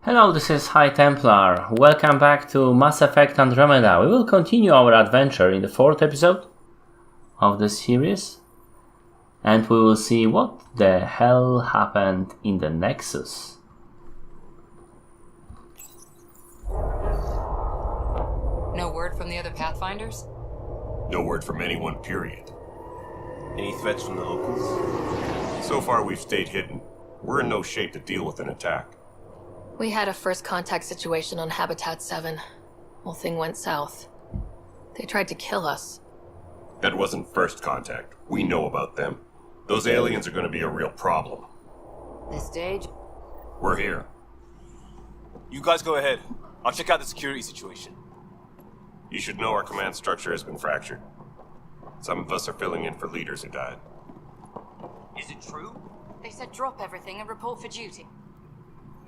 Hello, this is High Templar. Welcome back to Mass Effect Andromeda. We will continue our adventure in the 4th episode of the series. And we will see what the hell happened in the Nexus. No word from the other Pathfinders? No word from anyone, period. Any threats from the locals? So far we've stayed hidden. We're in no shape to deal with an attack. We had a first contact situation on Habitat 7. Whole thing went south. They tried to kill us. That wasn't first contact. We know about them. Those aliens are going to be a real problem. This stage? We're here. You guys go ahead. I'll check out the security situation. You should know our command structure has been fractured. Some of us are filling in for leaders who died. Is it true? They said drop everything and report for duty.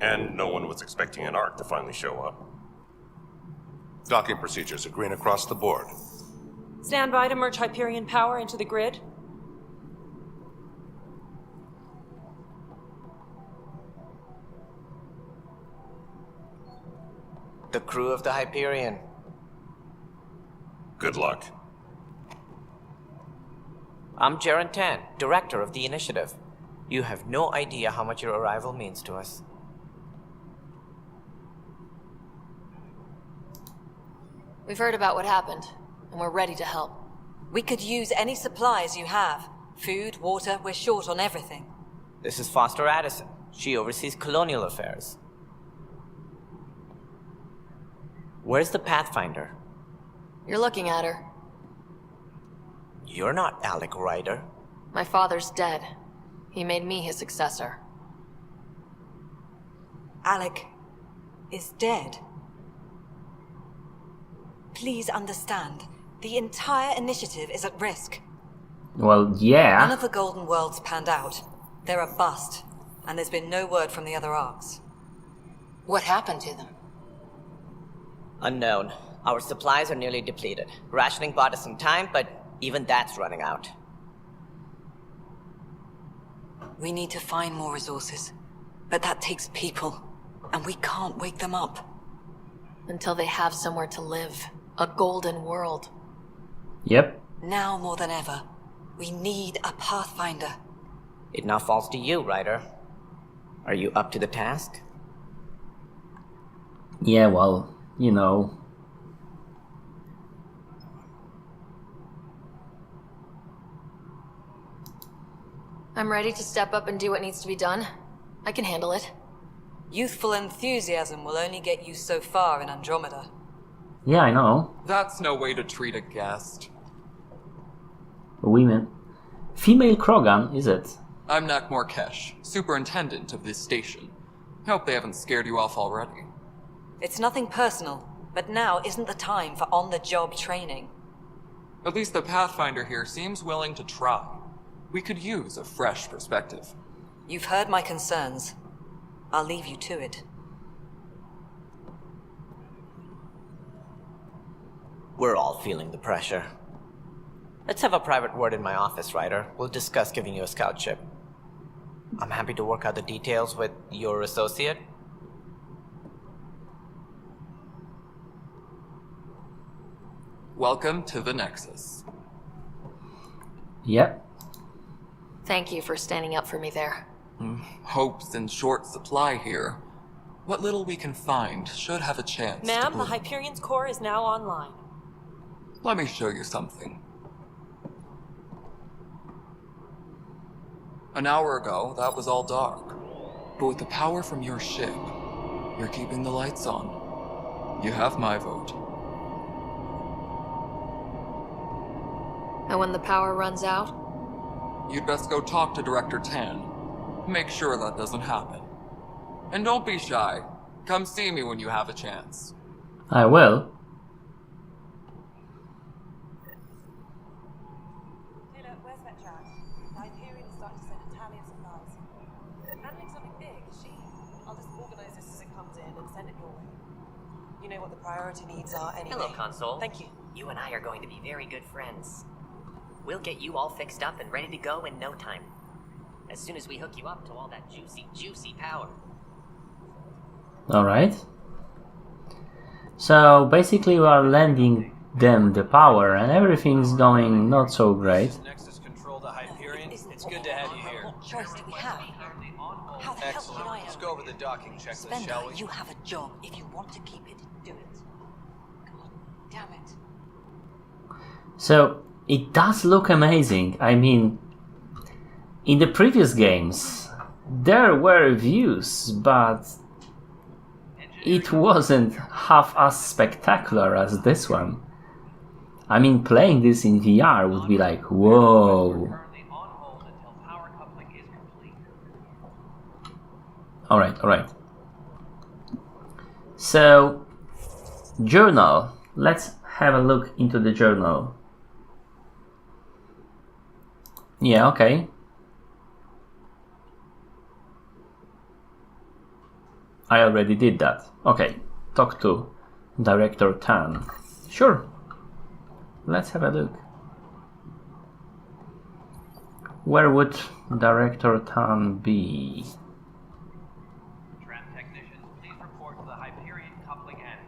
And no one was expecting an Ark to finally show up. Docking procedures are green across the board. Stand by to merge Hyperion power into the grid. The crew of the Hyperion. Good luck. I'm Jaren Tan, director of the initiative. You have no idea how much your arrival means to us. We've heard about what happened, and we're ready to help. We could use any supplies you have. Food, water, we're short on everything. This is Foster Addison. She oversees colonial affairs. Where's the Pathfinder? You're looking at her. You're not Alec Ryder. My father's dead. He made me his successor. Alec is dead. Please understand, the entire initiative is at risk. Well, None yeah. of the Golden Worlds panned out. They're a bust, and there's been no word from the other arcs. What happened to them? Unknown. Our supplies are nearly depleted. Rationing bought us some time, but even that's running out. We need to find more resources, but that takes people, and we can't wake them up. Until they have somewhere to live. A golden world. Yep. Now more than ever, we need a Pathfinder. It now falls to you, Ryder. Are you up to the task? Yeah, well, you know. I'm ready to step up and do what needs to be done. I can handle it. Youthful enthusiasm will only get you so far in Andromeda. Yeah, I know. That's no way to treat a guest. Women. Female Krogan, is it? I'm Nak Morkesh, superintendent of this station. Hope they haven't scared you off already. It's nothing personal, but now isn't the time for on-the-job training. At least the Pathfinder here seems willing to try. We could use a fresh perspective. You've heard my concerns. I'll leave you to it. We're all feeling the pressure. Let's have a private word in my office, Ryder. We'll discuss giving you a scout ship. I'm happy to work out the details with your associate. Welcome to the Nexus. Yep. Thank you for standing up for me there. Hope's in short supply here. What little we can find should have a chance to Ma'am, the bloom. Hyperion's core is now online. Let me show you something. An hour ago, that was all dark. But with the power from your ship, you're keeping the lights on. You have my vote. And when the power runs out? You'd best go talk to Director Tan. Make sure that doesn't happen. And don't be shy. Come see me when you have a chance. I will. Taylor, where's that chat? The Hyperion is starting to send Italian supplies. Handling something big, is she? I'll just organize this as it comes in and send it your way. You know what the priority needs are anyway. Hello, Console. Thank you. You and I are going to be very good friends. We'll get you all fixed up and ready to go in no time. As soon as we hook you up to all that juicy, juicy power. Alright. So basically we are lending them the power and everything's going not so great. Nexus control the Hyperion. It's good to have you here. What choice do we have? How the hell Excellent. can I Let's go over the docking checklist, shall we? you have a job. If you want to keep it, do it. God damn it. So it does look amazing. I mean, in the previous games there were views, but it wasn't half as spectacular as this one. I mean, playing this in VR would be like, whoa. Alright. So, journal. Let's have a look into the journal. Yeah, okay. I already did that. Okay, talk to Director Tan. Sure. Let's have a look. Where would Director Tan be? Tram technicians, please report to the Hyperion coupling annex.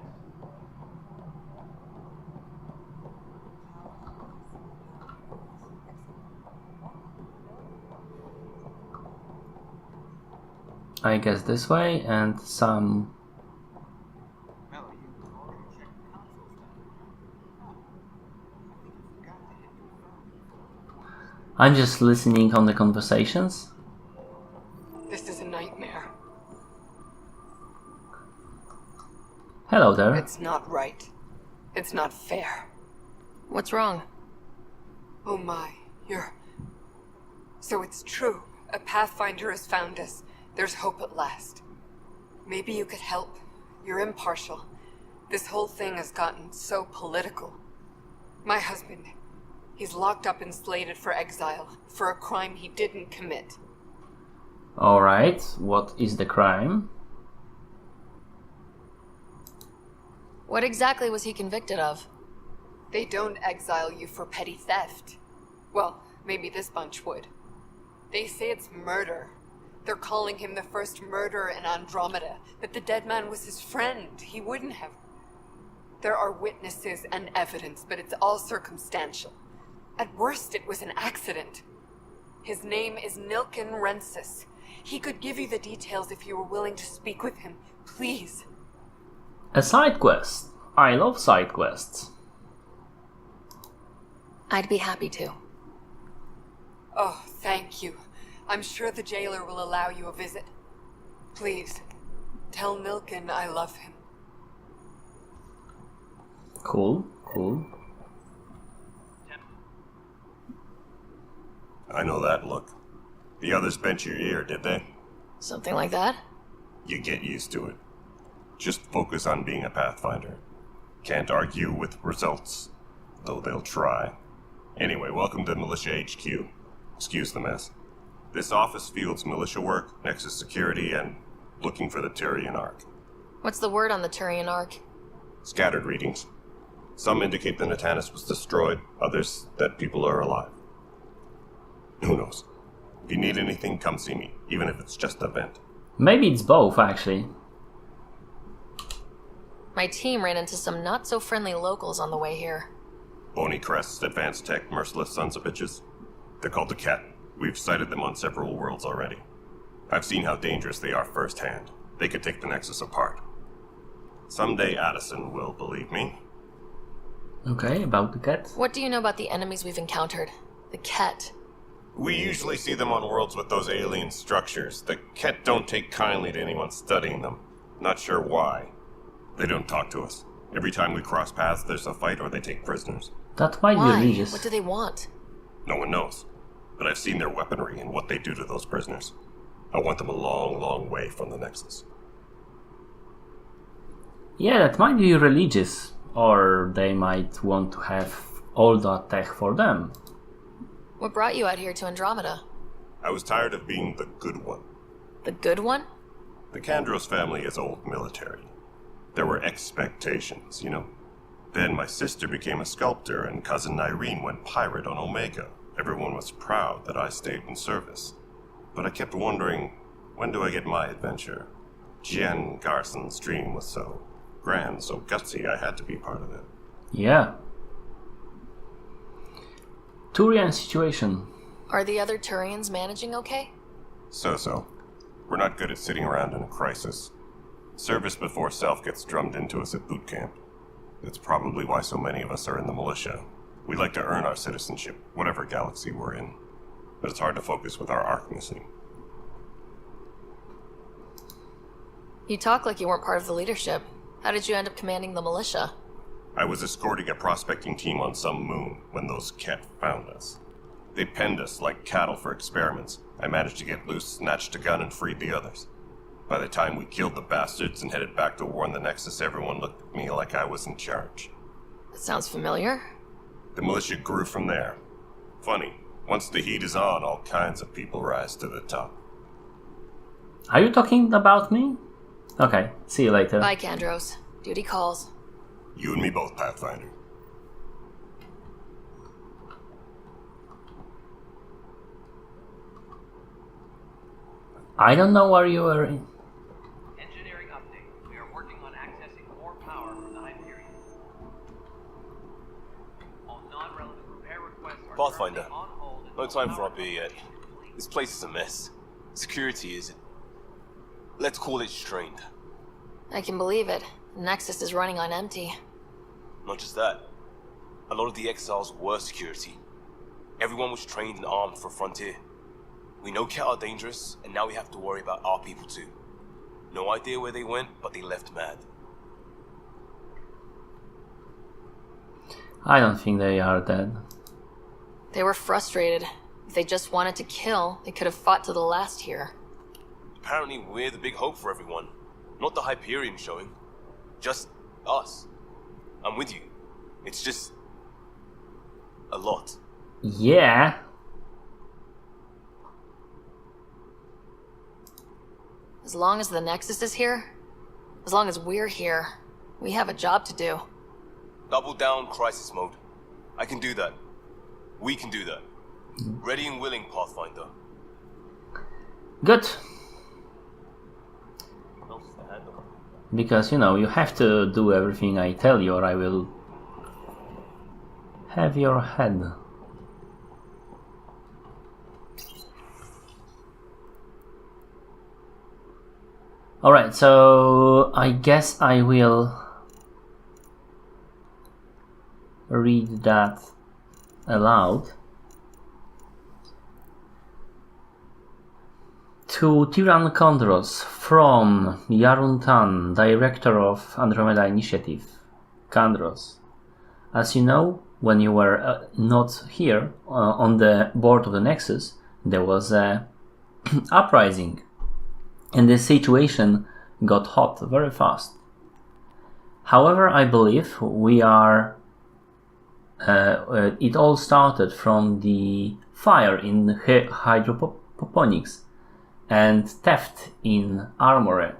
I guess this way and some... I'm just listening on the conversations. This is a nightmare. Hello there. It's not right. It's not fair. What's wrong? Oh my, you're... So it's true. A Pathfinder has found us. There's hope at last. Maybe you could help. You're impartial. This whole thing has gotten so political. My husband, he's locked up and slated for exile for a crime he didn't commit. Alright, what is the crime? What exactly was he convicted of? They don't exile you for petty theft. Well, maybe this bunch would. They say it's murder. They're calling him the first murderer in Andromeda, but the dead man was his friend. He wouldn't have. There are witnesses and evidence, but it's all circumstantial. At worst, it was an accident. His name is Nilken Rensis. He could give you the details if you were willing to speak with him. Please. A side quest. I love side quests. I'd be happy to. Oh, thank you. I'm sure the jailer will allow you a visit. Please, tell Nilken I love him. Cool. I know that look. The others bent your ear, did they? Something like that? You get used to it. Just focus on being a Pathfinder. Can't argue with results, though they'll try. Anyway, welcome to Militia HQ. Excuse the mess. This office fields militia work, Nexus security, and looking for the Turian Ark. What's the word on the Turian Ark? Scattered readings. Some indicate the Natanus was destroyed, others that people are alive. Who knows? If you need anything, come see me, even if it's just a vent. Maybe it's both, actually. My team ran into some not-so-friendly locals on the way here. Bony crests, advanced tech, merciless sons of bitches. They're called the Cat. We've sighted them on several worlds already. I've seen how dangerous they are firsthand. They could take the Nexus apart. Someday Addison will believe me. Okay, about the Cat. What do you know about the enemies we've encountered? The Ket. We usually see them on worlds with those alien structures. The Ket don't take kindly to anyone studying them. Not sure why. They don't talk to us. Every time we cross paths, there's a fight or they take prisoners. That might be Why? religious. What do they want? No one knows. But I've seen their weaponry and what they do to those prisoners. I want them a long, long way from the Nexus. Yeah, that might be religious. Or they might want to have all that tech for them. What brought you out here to Andromeda? I was tired of being the good one. The good one? The Kandros family is old military. There were expectations, you know. Then my sister became a sculptor and cousin Irene went pirate on Omega. Everyone was proud that I stayed in service. But I kept wondering, when do I get my adventure? Jen Garson's dream was so grand, so gutsy, I had to be part of it. Yeah. Turian situation. Are the other Turians managing okay? So. We're not good at sitting around in a crisis. Service before self gets drummed into us at boot camp. That's probably why so many of us are in the militia. We like to earn our citizenship, whatever galaxy we're in. But it's hard to focus with our arc missing. You talk like you weren't part of the leadership. How did you end up commanding the militia? I was escorting a prospecting team on some moon when those Ket found us. They penned us like cattle for experiments. I managed to get loose, snatched a gun, and freed the others. By the time we killed the bastards and headed back to warn the Nexus, everyone looked at me like I was in charge. That sounds familiar. The militia grew from there. Funny, once the heat is on, all kinds of people rise to the top. Are you talking about me? Okay, see you later. Bye, Kandros. Duty calls. You and me both, Pathfinder. I don't know where you are in. Engineering update. We are working on accessing more power from the Hyperion. All non-relevant repair requests are Pathfinder, currently on hold. no time for our beer yet. This place is a mess. Security is... let's call it strained. I can believe it. The Nexus is running on empty. Not just that. A lot of the exiles were security. Everyone was trained and armed for Frontier. We know Ket are dangerous, and now we have to worry about our people too. No idea where they went, but they left mad. I don't think they are dead. They were frustrated. If they just wanted to kill, they could have fought to the last here. Apparently we're the big hope for everyone. Not the Hyperion showing. Just us. I'm with you. It's just... a lot. Yeah. As long as the Nexus is here, as long as we're here, we have a job to do. Double down crisis mode. I can do that. We can do that. Ready and willing, Pathfinder. Good. What else is to handle? Because, you have to do everything I tell you or I will have your head. Alright, so I guess I will read that aloud. To Tyran Kondros from Yaruntan, Director of Andromeda Initiative. Kandros. As you know, when you were not here on the board of the Nexus, there was a uprising. And the situation got hot very fast. However, I believe we are... it all started from the fire in hydroponics and theft in armory.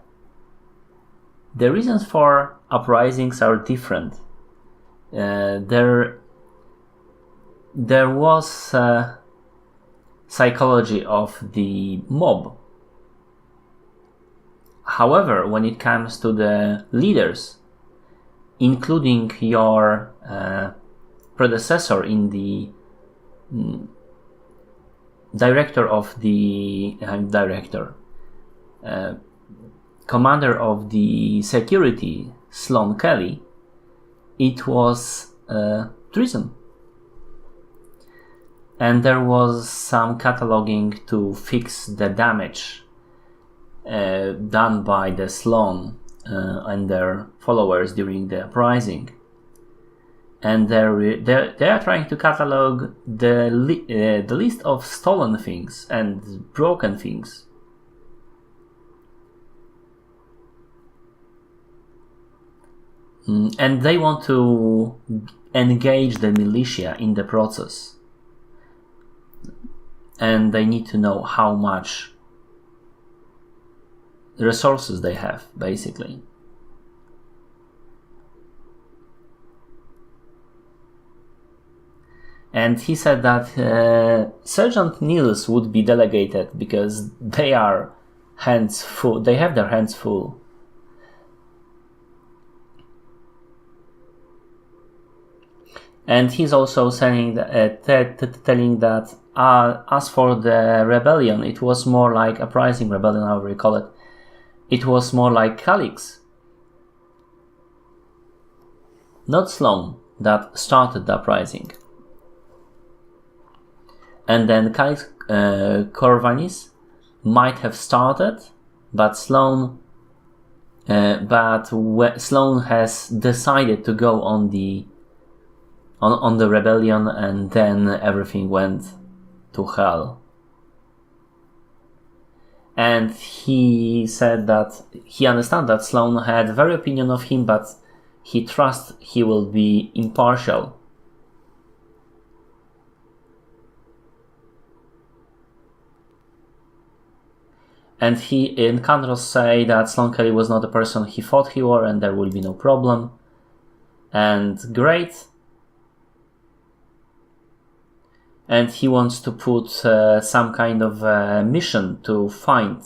The reasons for uprisings are different. There was psychology of the mob. However, when it comes to the leaders, including your predecessor in the director of the commander of the security, Sloan Kelly, it was treason. And there was some cataloging to fix the damage done by the Sloan and their followers during the uprising. And they are trying to catalog the list of stolen things and broken things. And they want to engage the militia in the process. And they need to know how much resources they have, basically. And he said that Sergeant Niels would be delegated because they are hands full. They have their hands full. And he's also saying telling that as for the rebellion, it was more like uprising rebellion, however you call it. It was more like Calix, not Sloan, that started the uprising. And then Calix Corvinus might have started, but Sloan has decided to go on the rebellion, and then everything went to hell. And he said that he understands that Sloan had very opinion of him, but he trusts he will be impartial. And Kandros say that Sloan Kelly was not the person he thought he were, and there will be no problem. And great. And he wants to put some kind of mission to find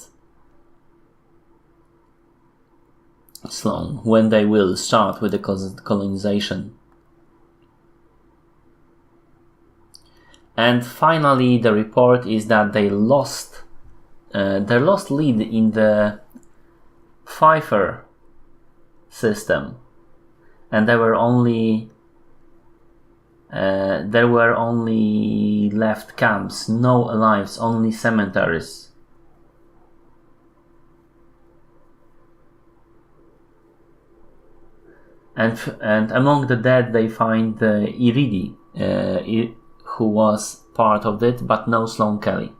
Sloan when they will start with the colonization. And finally, the report is that they lost their lost lead in the Pfeiffer system, and there were only left camps, no lives, only cemeteries. And among the dead they find Iridi, who was part of it, but no Sloan Kelly.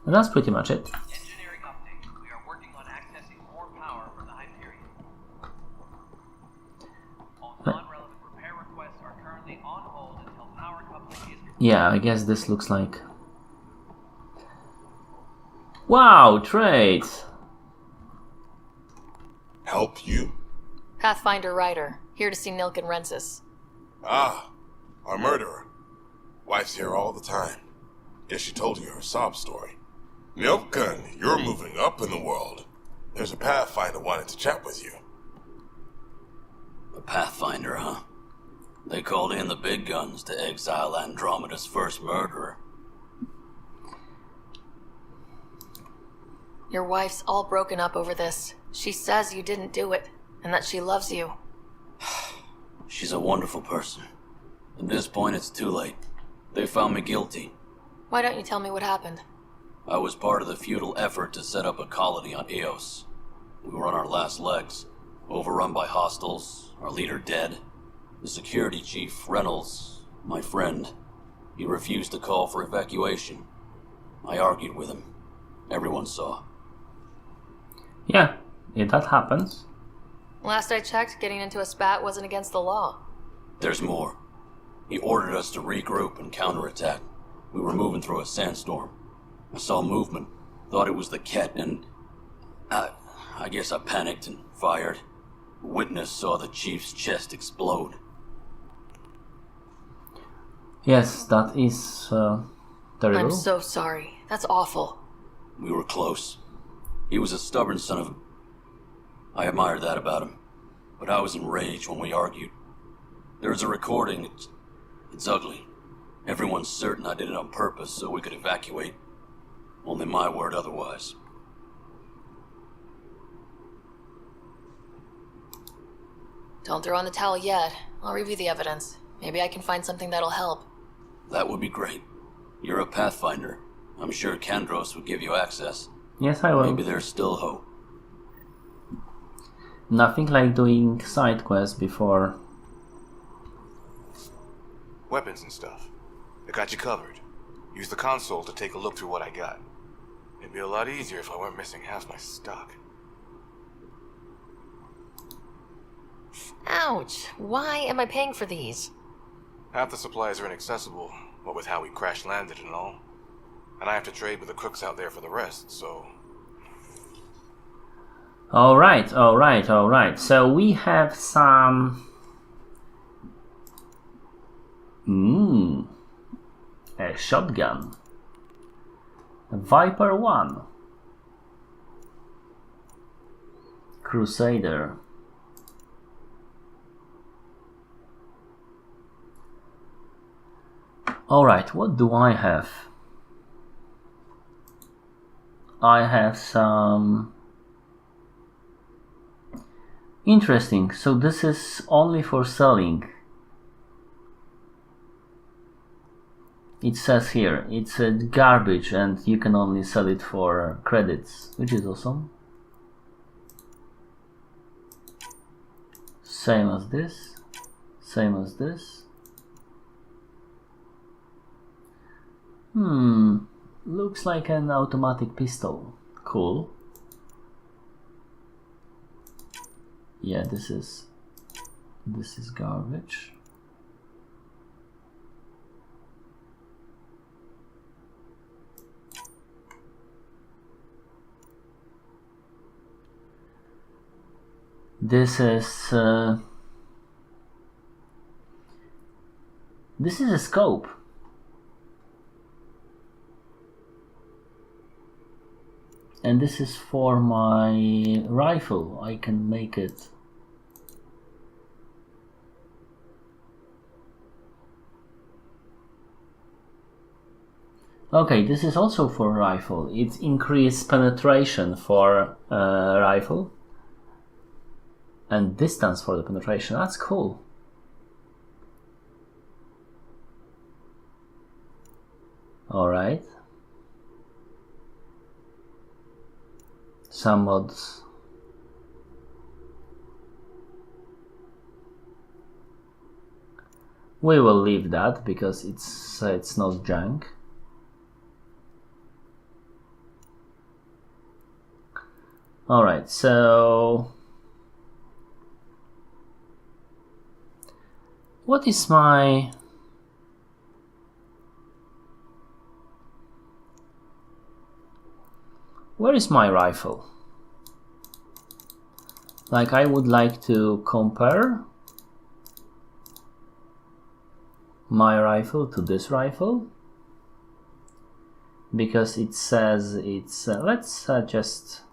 And that's pretty much it. Engineering update. We are working on accessing more power from the Hyperion. All non-relevant repair requests are currently on hold until power coupling is... Yeah, I guess this looks like... Wow, trades! Help you? Pathfinder Ryder, here to see Nilk and Rensis. Ah, our murderer. Wife's here all the time. Guess she told you her sob story. Nilken, you're moving up in the world. There's a Pathfinder wanting to chat with you. A Pathfinder, huh? They called in the big guns to exile Andromeda's first murderer. Your wife's all broken up over this. She says you didn't do it, and that she loves you. She's a wonderful person. At this point, it's too late. They found me guilty. Why don't you tell me what happened? I was part of the futile effort to set up a colony on Eos. We were on our last legs, overrun by hostiles, our leader dead. The security chief, Reynolds, my friend, he refused to call for evacuation. I argued with him. Everyone saw. Yeah, that happens. Last I checked, getting into a spat wasn't against the law. There's more. He ordered us to regroup and counterattack. We were moving through a sandstorm. I saw movement, thought it was the Ket, and I guess I panicked and fired. A witness saw the chief's chest explode. Yes, that is terrible. I'm so sorry. That's awful. We were close. He was a stubborn son of a... I admired that about him, but I was enraged when we argued. There's a recording. It's ugly. Everyone's certain I did it on purpose so we could evacuate. Only my word otherwise. Don't throw in the towel yet. I'll review the evidence. Maybe I can find something that'll help. That would be great. You're a Pathfinder. I'm sure Kandros would give you access. Yes, I will. Maybe there's still hope. Nothing like doing side quests before. Weapons and stuff. I got you covered. Use the console to take a look through what I got. It'd be a lot easier if I weren't missing half my stock. Ouch! Why am I paying for these? Half the supplies are inaccessible, what with how we crash-landed and all. And I have to trade with the crooks out there for the rest, so... Alright. So we have some... A shotgun. A Viper 1. Crusader. Alright, what do I have? I have some... Interesting, so this is only for selling. It says here, it's garbage and you can only sell it for credits, which is awesome. Same as this, same as this. Looks like an automatic pistol. Cool. Yeah, this is garbage. This is a scope. And this is for my rifle. I can make it. Okay, this is also for rifle. It increased penetration for rifle. And distance for the penetration. That's cool. Alright. Some mods. We will leave that because it's not junk. Alright, so what is my... Where is my rifle? Like, I would like to compare my rifle to this rifle because it says it's let's just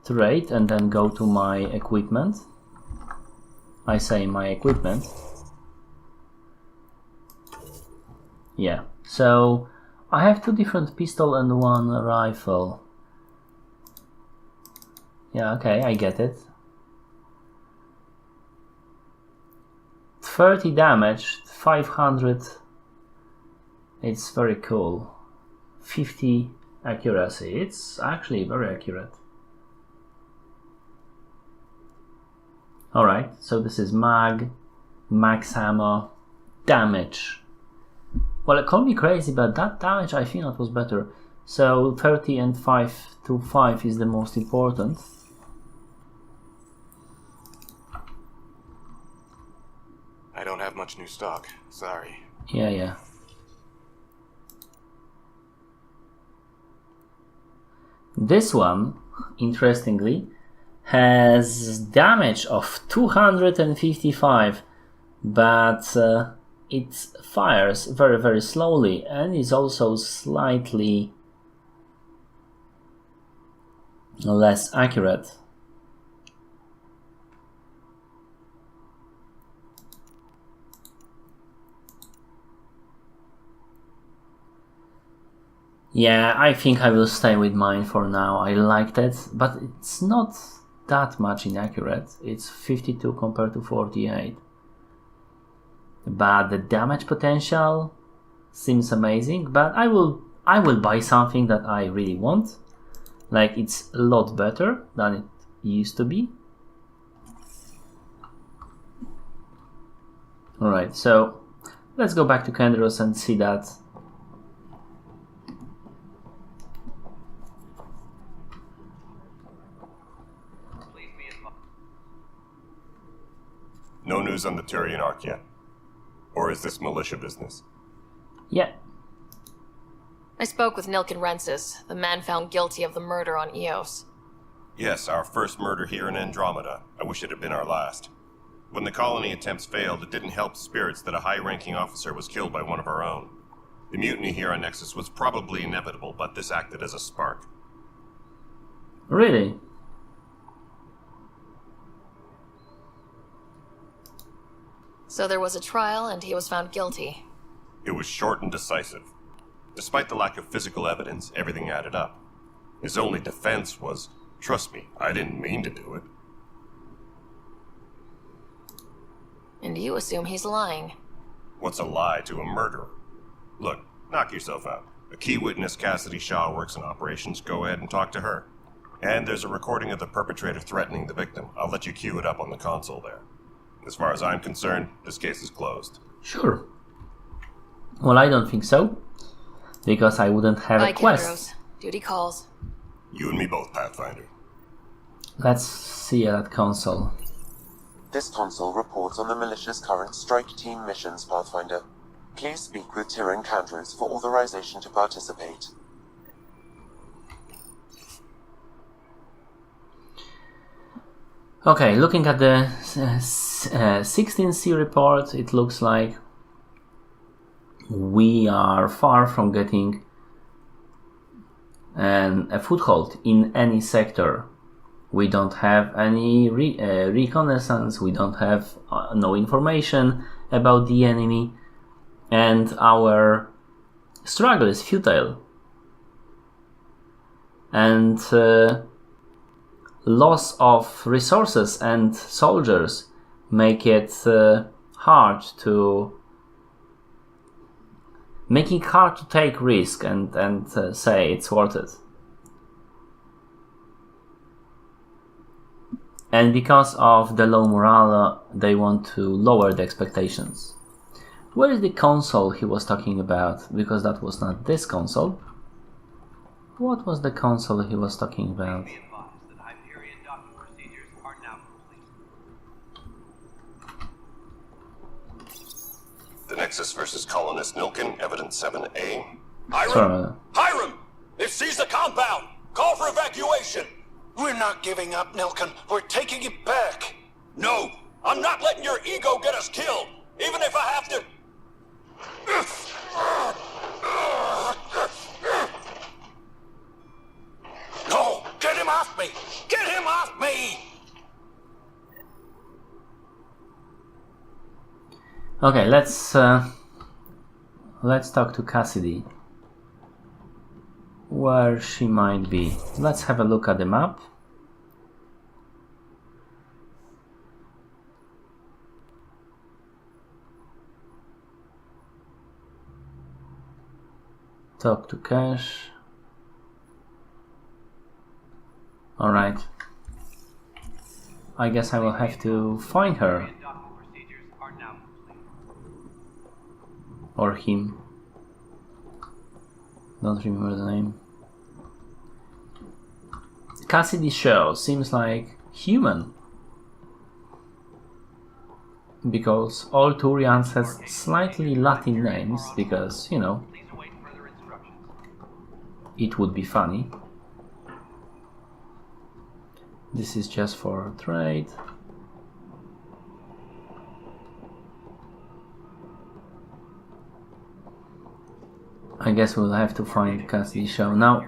trade and then go to my equipment. I say my equipment. Yeah, so I have two different pistol and one rifle. Yeah, okay, I get it. 30 damage, 500. It's very cool. 50 accuracy. It's actually very accurate. Alright, so this is max ammo, damage. Well, call me crazy, but that damage I think that was better. So 30 and 5 to 5 is the most important. I don't have much new stock, sorry. Yeah. This one, interestingly, has damage of 255, but it fires very, very slowly and is also slightly less accurate. Yeah, I think I will stay with mine for now. I liked it, but it's not that much inaccurate. It's 52 compared to 48. But the damage potential seems amazing, but I will buy something that I really want. Like, it's a lot better than it used to be. Alright, so let's go back to Kendros and see that. No news on the Turian Ark yet? Or is this militia business? Yeah. I spoke with Nilken Rensis, the man found guilty of the murder on Eos. Yes, our first murder here in Andromeda. I wish it had been our last. When the colony attempts failed, it didn't help spirits that a high-ranking officer was killed by one of our own. The mutiny here on Nexus was probably inevitable, but this acted as a spark. Really? So there was a trial and he was found guilty. It was short and decisive. Despite the lack of physical evidence, everything added up. His only defense was, trust me, I didn't mean to do it. And you assume he's lying. What's a lie to a murderer? Look, knock yourself out. A key witness, Cassidy Shaw, works in operations. Go ahead and talk to her. And there's a recording of the perpetrator threatening the victim. I'll let you cue it up on the console there. As far as I'm concerned, this case is closed. Sure. Well, I don't think so. Because I wouldn't have a quest. Kendros. Duty calls. You and me both, Pathfinder. Let's see that console. This console reports on the militia's current strike team missions, Pathfinder. Please speak with Tyrion Candros for authorization to participate. Okay, looking at the 16C report, it looks like we are far from getting a foothold in any sector. We don't have any reconnaissance, we don't have no information about the enemy, and our struggle is futile. And loss of resources and soldiers make it hard to take risk and say it's worth it. And because of the low morale, they want to lower the expectations. Where is the console he was talking about? Because that was not this console. What was the console he was talking about? The Nexus versus Colonist Nilkin, Evidence 7A. Hiram! They've seized the compound! Call for evacuation! We're not giving up, Nilkin. We're taking it back. No! I'm not letting your ego get us killed! Even if I have to... No! Get him off me! Get him off me! Okay, let's talk to Cassidy. Where she might be. Let's have a look at the map. Talk to Cash. Alright. I guess I will have to find her. Or him. Don't remember the name. Cassidy Shaw seems like human. Because all Turians has slightly Latin names, because, you know, it would be funny. This is just for trade. I guess we'll have to find Cassidy Shaw. Now,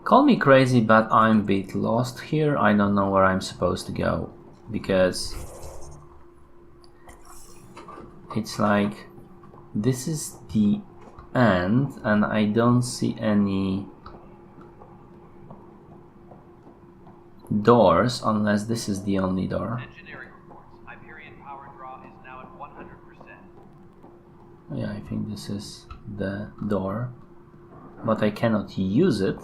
call me crazy, but I'm a bit lost here. I don't know where I'm supposed to go. Because it's like this is the end and I don't see any doors unless this is the only door. Engineering reports. Hyperion power draw is now at 100%. Yeah, I think this is the door, but I cannot use it.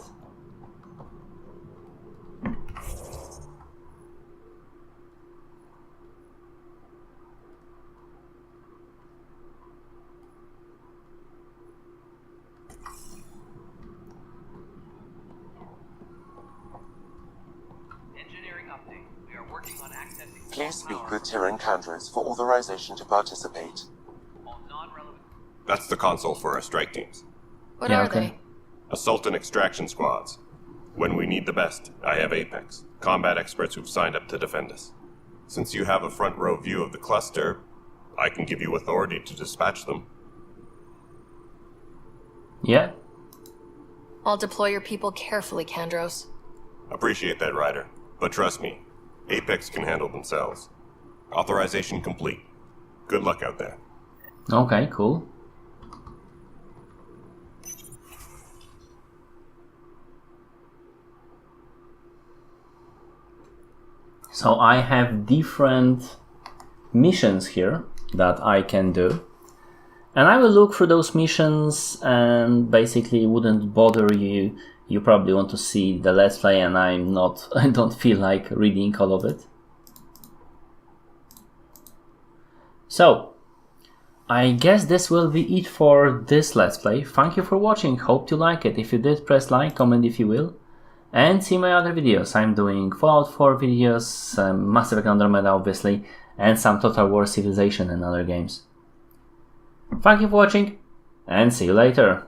Please speak with Tyrion Candros for authorization to participate. That's the console for our strike teams. What are they? Assault and extraction squads. When we need the best, I have Apex, combat experts who've signed up to defend us. Since you have a front row view of the cluster, I can give you authority to dispatch them. Yeah. I'll deploy your people carefully, Kandros. Appreciate that, Ryder. But trust me, Apex can handle themselves. Authorization complete. Good luck out there. Okay, cool. So I have different missions here that I can do. And I will look through those missions and basically wouldn't bother you. You probably want to see the Let's Play and I don't feel like reading all of it. So, I guess this will be it for this Let's Play. Thank you for watching, hope you like it. If you did, press like, comment if you will. And see my other videos. I'm doing Fallout 4 videos, Mass Effect Andromeda obviously, and some Total War Civilization and other games. Thank you for watching, and see you later.